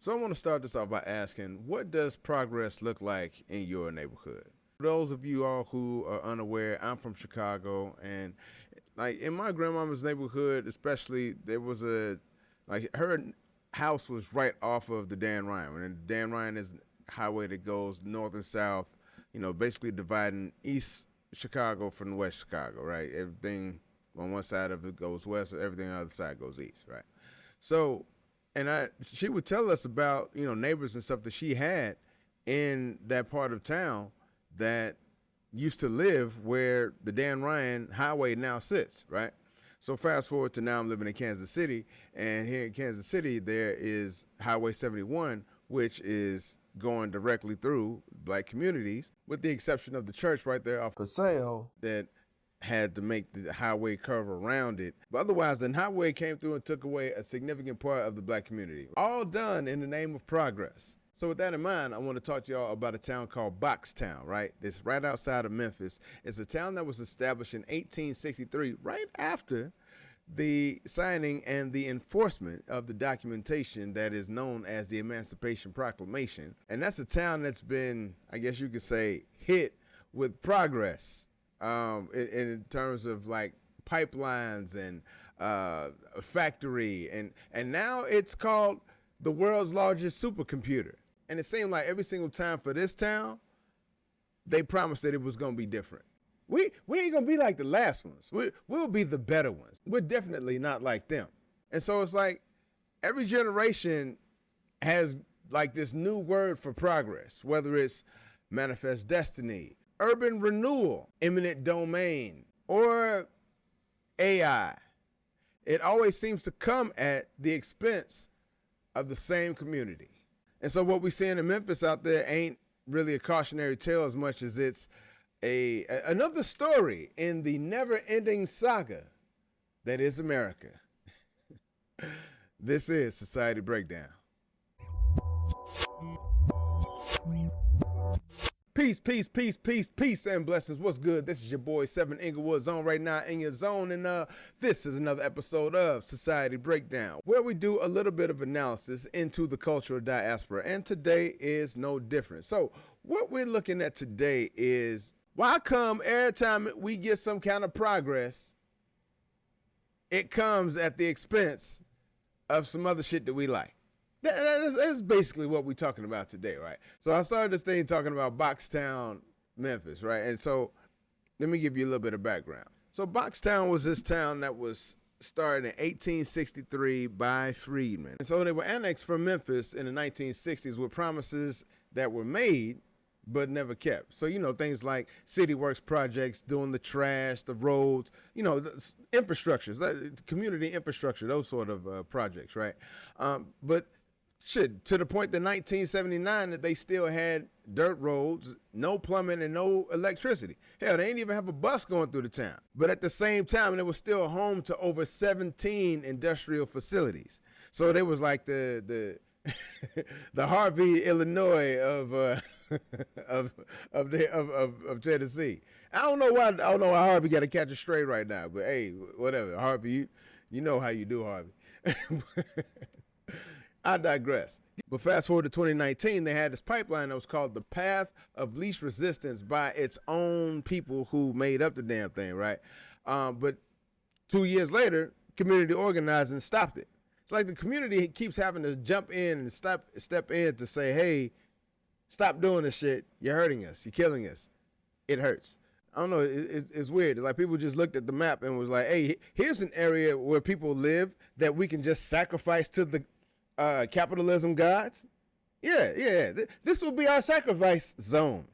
So I want to start this off by asking, what does progress look like in your neighborhood? For those of you all who are unaware, I'm from Chicago, and like in my grandmama's neighborhood, especially, there was her house was right off of the Dan Ryan. And Dan Ryan is a highway that goes north and south, basically dividing East Chicago from West Chicago, right? Everything on one side of it goes west, everything on the other side goes east, right? So, she would tell us about, neighbors and stuff that she had in that part of town that used to live where the Dan Ryan highway now sits, right? So fast forward to now, I'm living in Kansas City, and here in Kansas City, there is Highway 71, which is going directly through black communities, with the exception of the church right there off Paseo that had to make the highway curve around it. But otherwise, the highway came through and took away a significant part of the black community, all done in the name of progress. So with that in mind, I want to talk to y'all about a town called Boxtown, right? It's right outside of Memphis. It's a town that was established in 1863, right after the signing and the enforcement of the documentation that is known as the Emancipation Proclamation. And that's a town that's been, I guess you could say, hit with progress in terms of like pipelines and a factory. And now it's called the world's largest supercomputer. And it seemed like every single time for this town, they promised that it was going to be different. We ain't going to be like the last ones. We'll be the better ones. We're definitely not like them. And so it's like every generation has like this new word for progress, whether it's manifest destiny, urban renewal, eminent domain, or AI. It always seems to come at the expense of the same community. And so what we're seeing in Memphis out there ain't really a cautionary tale as much as it's another story in the never-ending saga that is America. This is Society Breakdown. Peace, peace, peace, peace, peace, and blessings. What's good? This is your boy, 7 Inglewood Zone, right now in your zone. And this is another episode of Society Breakdown, where we do a little bit of analysis into the cultural diaspora. And today is no different. So what we're looking at today is, why come every time we get some kind of progress, it comes at the expense of some other shit that we like? That's basically what we're talking about today, right? So I started this thing talking about Boxtown, Memphis, right? And so let me give you a little bit of background. So Boxtown was this town that was started in 1863 by freedmen. And so they were annexed from Memphis in the 1960s with promises that were made but never kept. So, things like city works projects, doing the trash, the roads, the infrastructures, community infrastructure, those sort of projects, right? But shit, to the point that 1979 that they still had dirt roads, no plumbing and no electricity. Hell, they didn't even have a bus going through the town. But at the same time, it was still home to over 17 industrial facilities. So they was like the Harvey, Illinois of Tennessee. I don't know why Harvey got to catch a stray right now, but hey, whatever. Harvey, you know how you do, Harvey. I digress. But fast forward to 2019, they had this pipeline that was called the Path of Least Resistance by its own people who made up the damn thing, right? But 2 years later, community organizing stopped it. It's like the community keeps having to jump in and step in to say, hey, stop doing this shit. You're hurting us. You're killing us. It hurts. I don't know. It's weird. It's like people just looked at the map and was like, hey, here's an area where people live that we can just sacrifice to the capitalism gods. Yeah. This will be our sacrifice zone.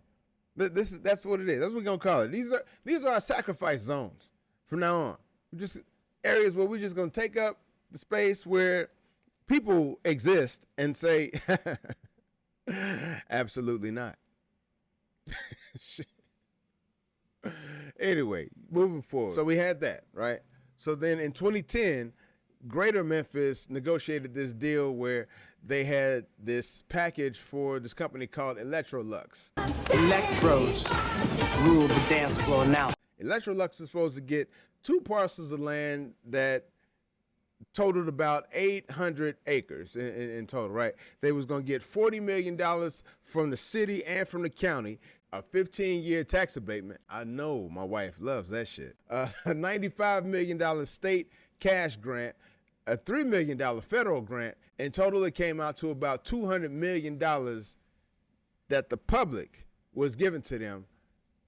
That's what it is. That's what we're gonna call it. These are our sacrifice zones from now on. We're just areas where we're just gonna take up the space where people exist and say, absolutely not. Anyway, moving forward. So we had that, right? So then in 2010, Greater Memphis negotiated this deal where they had this package for this company called Electrolux. Electros rule the dance floor now. Electrolux is supposed to get 2 parcels of land that totaled about 800 acres in total, right? They was going to get $40 million from the city and from the county, a 15-year tax abatement. I know my wife loves that shit. A $95 million state cash grant, a $3 million federal grant. In total, it came out to about $200 million that the public was given to them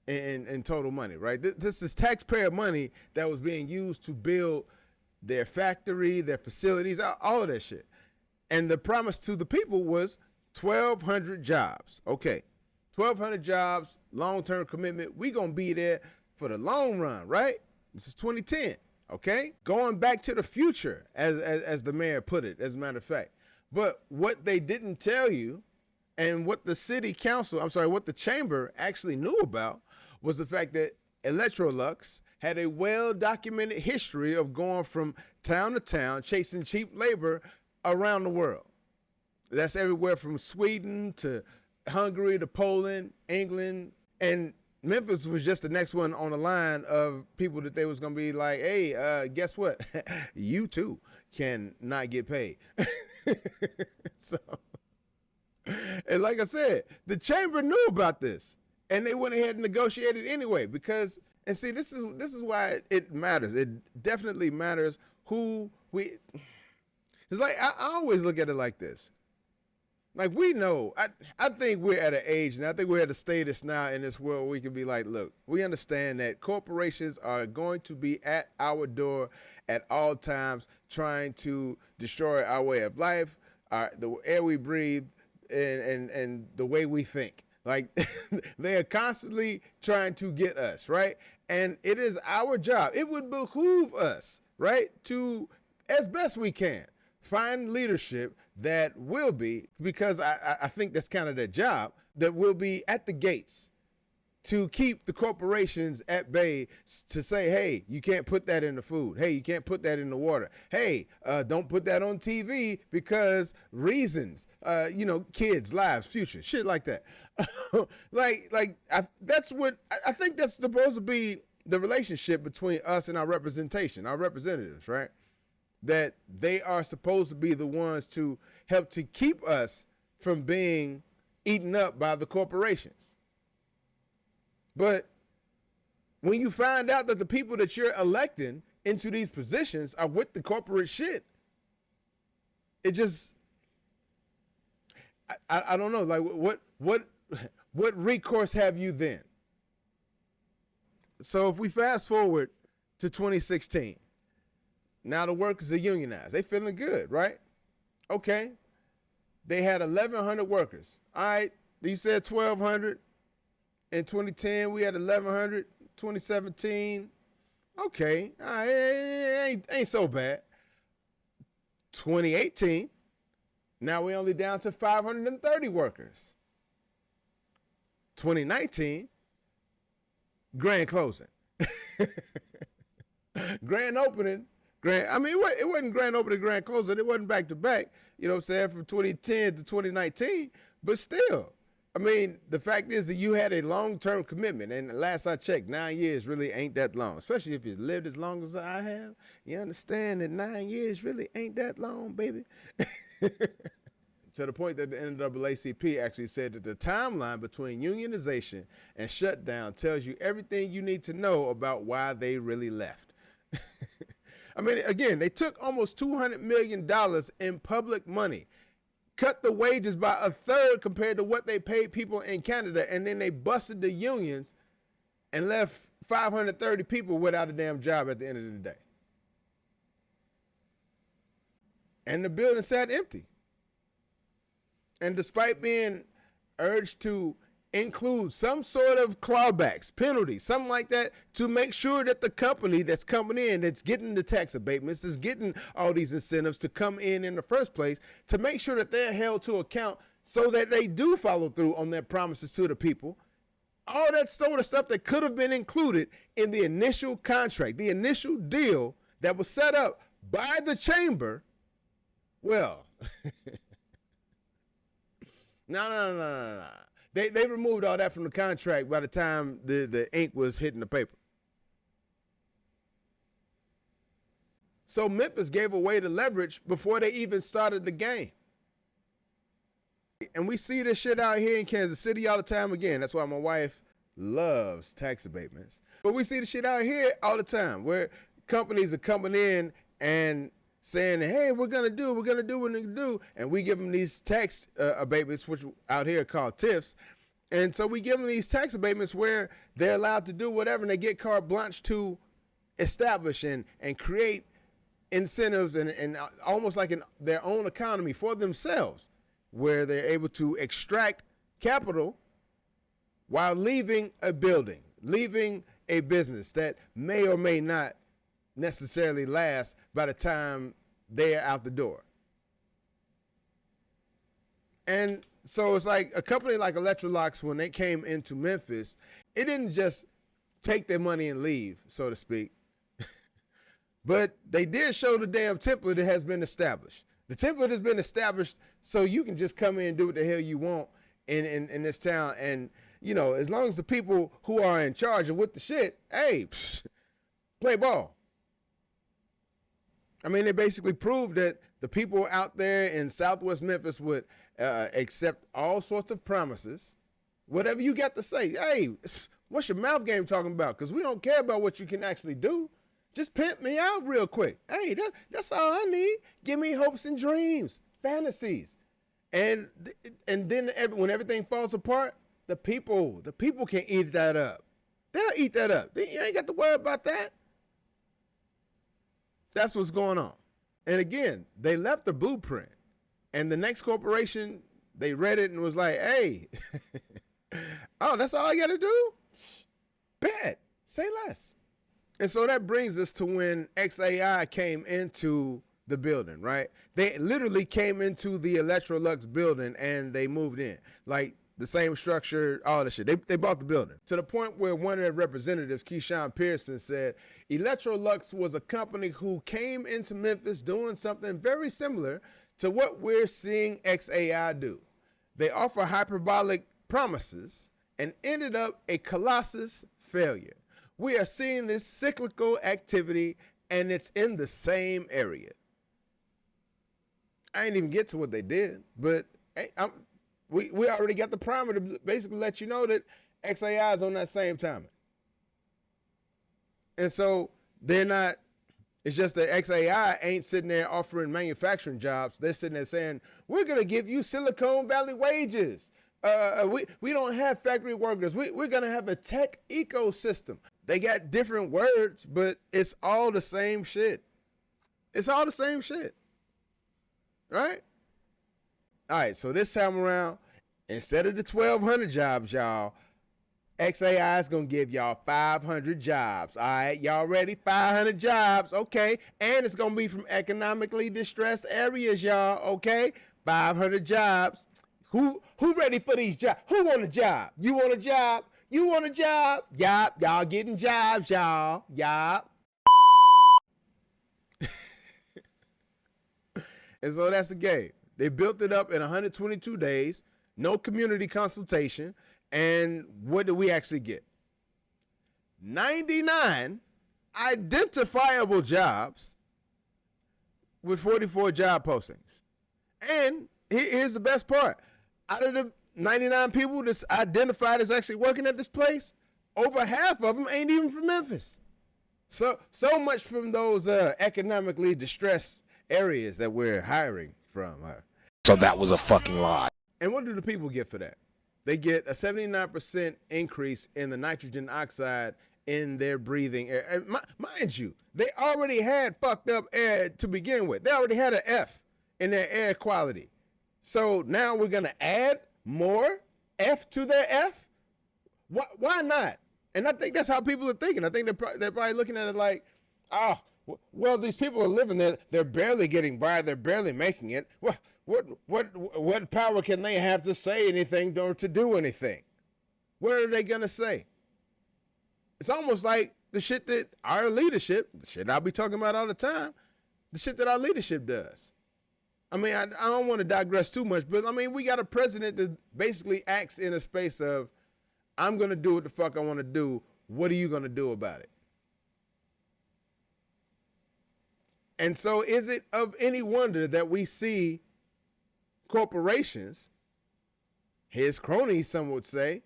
in total money, right? This is taxpayer money that was being used to build their factory, their facilities, all of that shit. And the promise to the people was 1,200 jobs. Okay, 1,200 jobs, long-term commitment. We gonna be there for the long run, right? This is 2010, okay? Going back to the future, as the mayor put it, as a matter of fact. But what they didn't tell you, and what the city council, what the chamber actually knew about, was the fact that Electrolux had a well-documented history of going from town to town, chasing cheap labor around the world. That's everywhere from Sweden to Hungary to Poland, England, and Memphis was just the next one on the line of people that they was gonna be like, hey, guess what? You too can not get paid. So, and like I said, the chamber knew about this, and they went ahead and negotiated anyway. Because, and see, this is why it matters. It definitely matters who we. It's like I always look at it like this. Like, we know, I think we're at an age, and I think we're at a status now in this world where we can be like, look, we understand that corporations are going to be at our door at all times, trying to destroy our way of life, the air we breathe, and the way we think. Like, they are constantly trying to get us, right? And it is our job. It would behoove us, right, to, as best we can, find leadership that will be, because I think that's kind of their job, that will be at the gates to keep the corporations at bay, to say, hey, you can't put that in the food. Hey, you can't put that in the water. Hey, don't put that on TV because reasons, kids, lives, future, shit like that. That's what I think that's supposed to be the relationship between us and our representation, our representatives, right? That they are supposed to be the ones to help to keep us from being eaten up by the corporations. But when you find out that the people that you're electing into these positions are with the corporate shit, it just, I don't know, like what recourse have you then? So if we fast forward to 2016, now the workers are unionized. They feeling good, right? Okay. They had 1,100 workers. All right. You said 1,200. In 2010, we had 1,100. 2017. Okay. All right. Ain't so bad. 2018. Now we only down to 530 workers. 2019. Grand closing. Grand opening. It wasn't grand opening, grand closing. It wasn't back to back, you know what I'm saying, from 2010 to 2019. But still, I mean, the fact is that you had a long-term commitment. And last I checked, 9 years really ain't that long, especially if you lived as long as I have. You understand that 9 years really ain't that long, baby. To the point that the NAACP actually said that the timeline between unionization and shutdown tells you everything you need to know about why they really left. I mean, again, they took almost $200 million in public money, cut the wages by a third compared to what they paid people in Canada, and then they busted the unions and left 530 people without a damn job at the end of the day. And the building sat empty. And despite being urged to include some sort of clawbacks, penalties, something like that, to make sure that the company that's coming in, that's getting the tax abatements, is getting all these incentives to come in the first place, to make sure that they're held to account so that they do follow through on their promises to the people. All that sort of stuff that could have been included in the initial contract, the initial deal that was set up by the chamber. Well, no. They removed all that from the contract by the time the ink was hitting the paper. So Memphis gave away the leverage before they even started the game. And we see this shit out here in Kansas City all the time. Again, that's why my wife loves tax abatements. But we see the shit out here all the time where companies are coming in and saying, hey, we're going to do what we're going to do. And we give them these tax abatements, which out here are called TIFs. And so we give them these tax abatements where they're allowed to do whatever, and they get carte blanche to establish and create incentives and almost like their own economy for themselves, where they're able to extract capital while leaving a building, leaving a business that may or may not necessarily last by the time they're out the door. And so it's like a company like Electrolux, when they came into Memphis, it didn't just take their money and leave, so to speak. But they did show the damn template that has been established. The template has been established so you can just come in and do what the hell you want in this town. And, you know, as long as the people who are in charge are with the shit, hey, play ball. I mean, they basically proved that the people out there in Southwest Memphis would accept all sorts of promises. Whatever you got to say, hey, what's your mouth game talking about? Because we don't care about what you can actually do. Just pimp me out real quick. Hey, that's all I need. Give me hopes and dreams, fantasies. And then when everything falls apart, the people can eat that up. They'll eat that up. You ain't got to worry about that. That's what's going on. And again, they left the blueprint. And the next corporation, they read it and was like, hey, oh, that's all I got to do? Bet. Say less. And so that brings us to when XAI came into the building, right? They literally came into the Electrolux building and they moved in. Like the same structure, all the shit. They bought the building. To the point where one of their representatives, Keyshawn Pearson, said Electrolux was a company who came into Memphis doing something very similar to what we're seeing XAI do. They offer hyperbolic promises and ended up a Colossus failure. We are seeing this cyclical activity, and it's in the same area. I ain't even get to what they did, but hey, we already got the primer to basically let you know that XAI is on that same timing. And so they're not, it's just that XAI ain't sitting there offering manufacturing jobs. They're sitting there saying, we're going to give you Silicon Valley wages. We don't have factory workers. We're going to have a tech ecosystem. They got different words, but it's all the same shit. It's all the same shit. Right? All right, so this time around, instead of the 1,200 jobs, y'all, XAI is going to give y'all 500 jobs. All right, y'all ready? 500 jobs, okay. And it's going to be from economically distressed areas, y'all, okay? 500 jobs. Who ready for these jobs? Who want a job? You want a job? You want a job? Yup, y'all getting jobs, y'all. Yup. And so that's the game. They built it up in 122 days, no community consultation, and what do we actually get? 99 identifiable jobs with 44 job postings. And here's the best part. Out of the 99 people that's identified as actually working at this place, over half of them ain't even from Memphis. So much from those economically distressed areas that we're hiring from. So that was a fucking lie. And what do the people get for that? They get a 79% increase in the nitrogen oxide in their breathing air. And mind you, they already had fucked up air to begin with. They already had an F in their air quality. So now we're going to add more F to their F? Why not? And I think that's how people are thinking. I think they're probably looking at it like, well, these people are living there. They're barely getting by. They're barely making it. What power can they have to say anything or to do anything? What are they going to say? It's almost like the shit that our leadership, the shit I'll be talking about all the time, the shit that our leadership does. I mean, I don't want to digress too much, but I mean, we got a president that basically acts in a space of, I'm going to do what the fuck I want to do. What are you going to do about it? And so is it of any wonder that we see corporations, his cronies, some would say,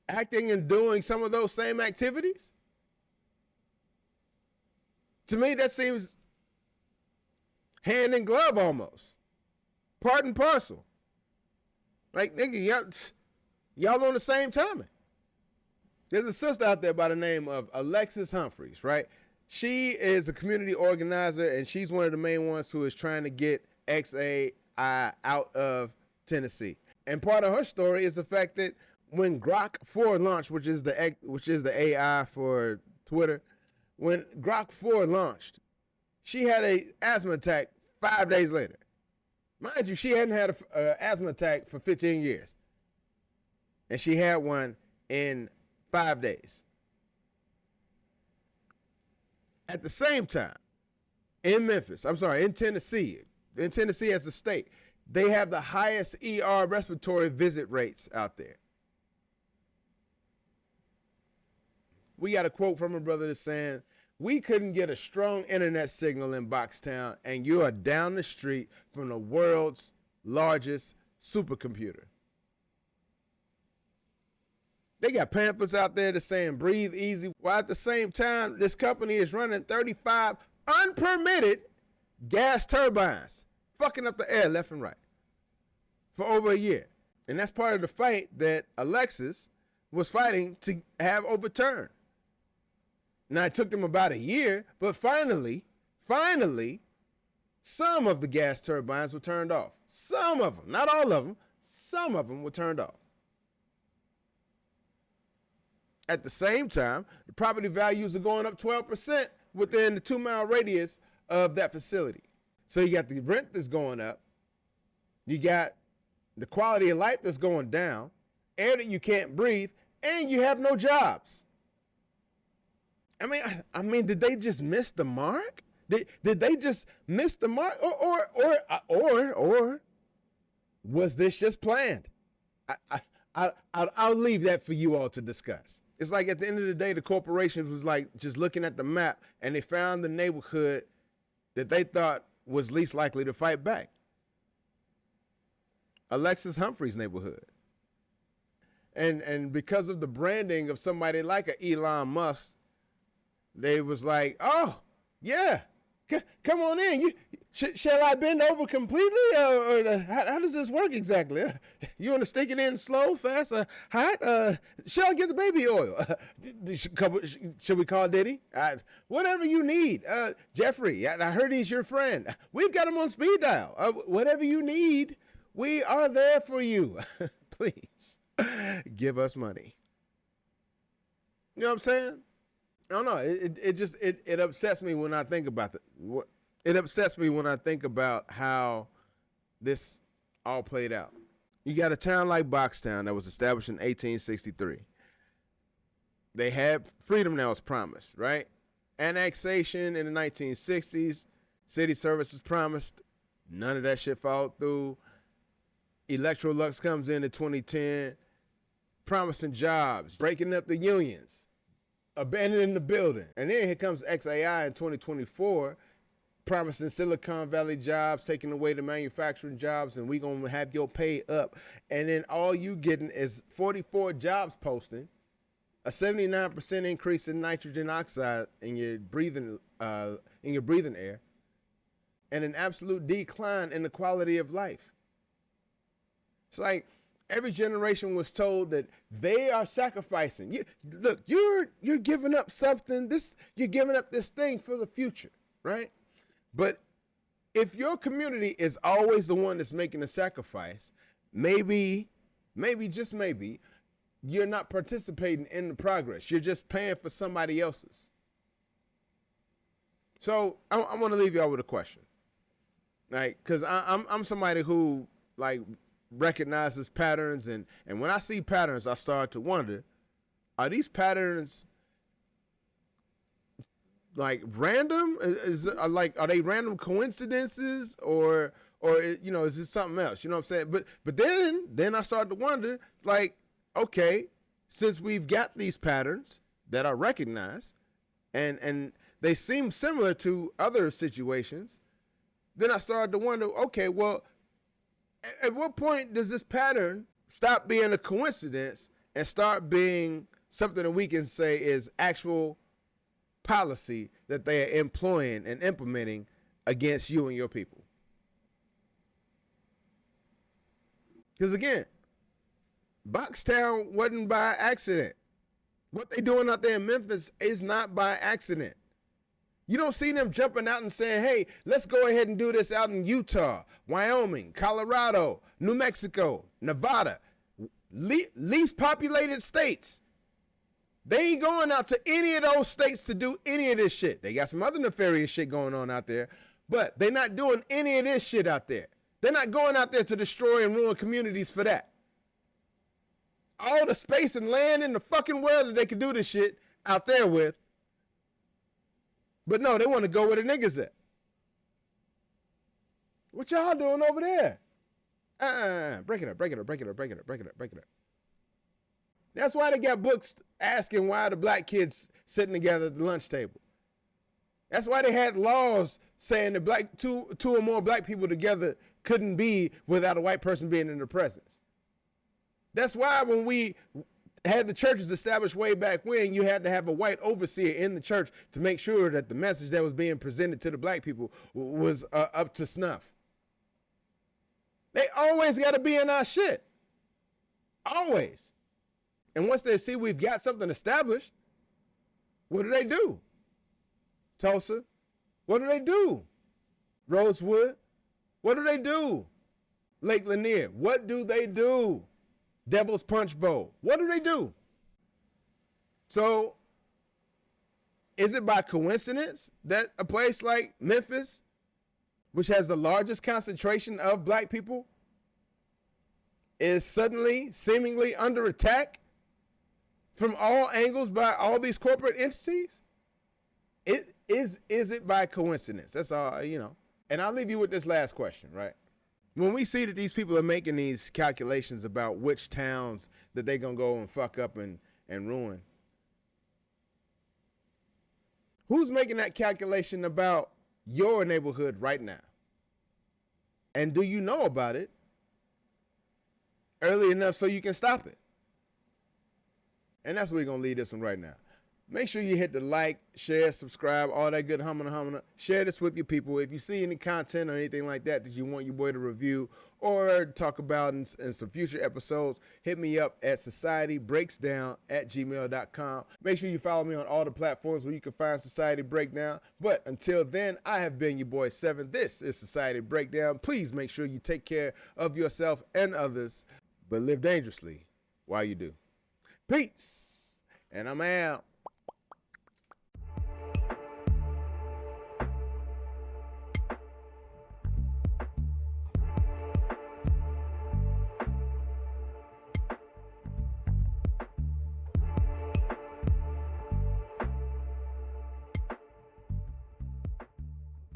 acting and doing some of those same activities? To me, that seems hand in glove almost. Part and parcel. Like, nigga, y'all on the same timing. There's a sister out there by the name of Alexis Humphreys, right? She is a community organizer, and she's one of the main ones who is trying to get XAI out of Tennessee. And part of her story is the fact that when Grok 4 launched, which is the AI for Twitter, when Grok 4 launched, she had an asthma attack 5 days later. Mind you, she hadn't had an asthma attack for 15 years. And she had one in 5 days. At the same time, in Tennessee as a state, they have the highest ER respiratory visit rates out there. We got a quote from a brother that's saying, we couldn't get a strong internet signal in Boxtown, and you are down the street from the world's largest supercomputer. They got pamphlets out there that's saying breathe easy, while at the same time, this company is running 35 unpermitted gas turbines, fucking up the air left and right for over a year. And that's part of the fight that Alexis was fighting to have overturned. Now, it took them about a year, but finally, some of the gas turbines were turned off. Some of them, not all of them, some of them were turned off. At the same time, the property values are going up 12% within the 2-mile radius of that facility. So you got the rent that's going up, you got the quality of life that's going down, air that you can't breathe, and you have no jobs. I mean, did they just miss the mark? Did they just miss the mark, or was this just planned? I'll leave that for you all to discuss. It's like at the end of the day, the corporation was like just looking at the map, and they found the neighborhood that they thought was least likely to fight back. Alexis Humphreys' neighborhood. And because of the branding of somebody like a Elon Musk, they was like, oh, yeah, come on in. Shall I bend over completely? Or how does this work exactly? You want to stick it in slow, fast, hot? Shall I get the baby oil? Should we call Diddy? Whatever you need. Jeffrey, I heard he's your friend. We've got him on speed dial. Whatever you need, we are there for you. Please, give us money. You know what I'm saying? I don't know. It upsets me when I think about it upsets me when I think about how this all played out. You got a town like Boxtown that was established in 1863. They had freedom that was promised, right? Annexation in the 1960s, city services promised. None of that shit followed through. Electrolux comes in 2010, promising jobs, breaking up the unions, abandoning the building. And then here comes XAI in 2024, promising Silicon Valley jobs, taking away the manufacturing jobs, and we gonna have your pay up. And then all you getting is 44 jobs posting, a 79% increase in nitrogen oxide in your breathing air, and an absolute decline in the quality of life. It's like every generation was told that they are sacrificing. Look, you're giving up something. You're giving up this thing for the future, right? But if your community is always the one that's making the sacrifice, maybe, just maybe, you're not participating in the progress. You're just paying for somebody else's. So I want to leave y'all with a question, like, because I'm somebody who like recognizes patterns, and when I see patterns, I start to wonder: are these patterns like random? Are they random coincidences, or is this something else? You know what I'm saying? But then I start to wonder, like, okay, since we've got these patterns that are recognized, and they seem similar to other situations. Then I started to wonder, okay, well, at what point does this pattern stop being a coincidence and start being something that we can say is actual policy that they are employing and implementing against you and your people? Because again, Boxtown wasn't by accident. What they doing out there in Memphis is not by accident. You don't see them jumping out and saying, hey, let's go ahead and do this out in Utah, Wyoming, Colorado, New Mexico, Nevada, least populated states. They ain't going out to any of those states to do any of this shit. They got some other nefarious shit going on out there, but they're not doing any of this shit out there. They're not going out there to destroy and ruin communities for that. All the space and land in the fucking world that they could do this shit out there with. But no, they want to go where the niggas at. What y'all doing over there? Break it up. That's why they got books asking why the black kids sitting together at the lunch table. That's why they had laws saying that two or more black people together couldn't be without a white person being in their presence. That's why when we had the churches established way back when, you had to have a white overseer in the church to make sure that the message that was being presented to the black people was up to snuff. They always got to be in our shit. Always. And once they see we've got something established, what do? Tulsa, what do? Rosewood, what do? Lake Lanier, what do? Devil's Punch Bowl, what do? So, is it by coincidence that a place like Memphis, which has the largest concentration of black people, is suddenly, seemingly under attack from all angles by all these corporate entities? Is it by coincidence? That's all, you know. And I'll leave you with this last question, right? When we see that these people are making these calculations about which towns that they're going to go and fuck up and ruin, who's making that calculation about your neighborhood right now? And do you know about it early enough so you can stop it? And that's where we're going to leave this one right now. Make sure you hit the like, share, subscribe, all that good humana. Share this with your people. If you see any content or anything like that you want your boy to review or talk about in some future episodes, hit me up at societybreaksdown@gmail.com. Make sure you follow me on all the platforms where you can find Society Breakdown. But until then, I have been your boy 7. This is Society Breakdown. Please make sure you take care of yourself and others, but live dangerously while you do. Peace. And I'm out.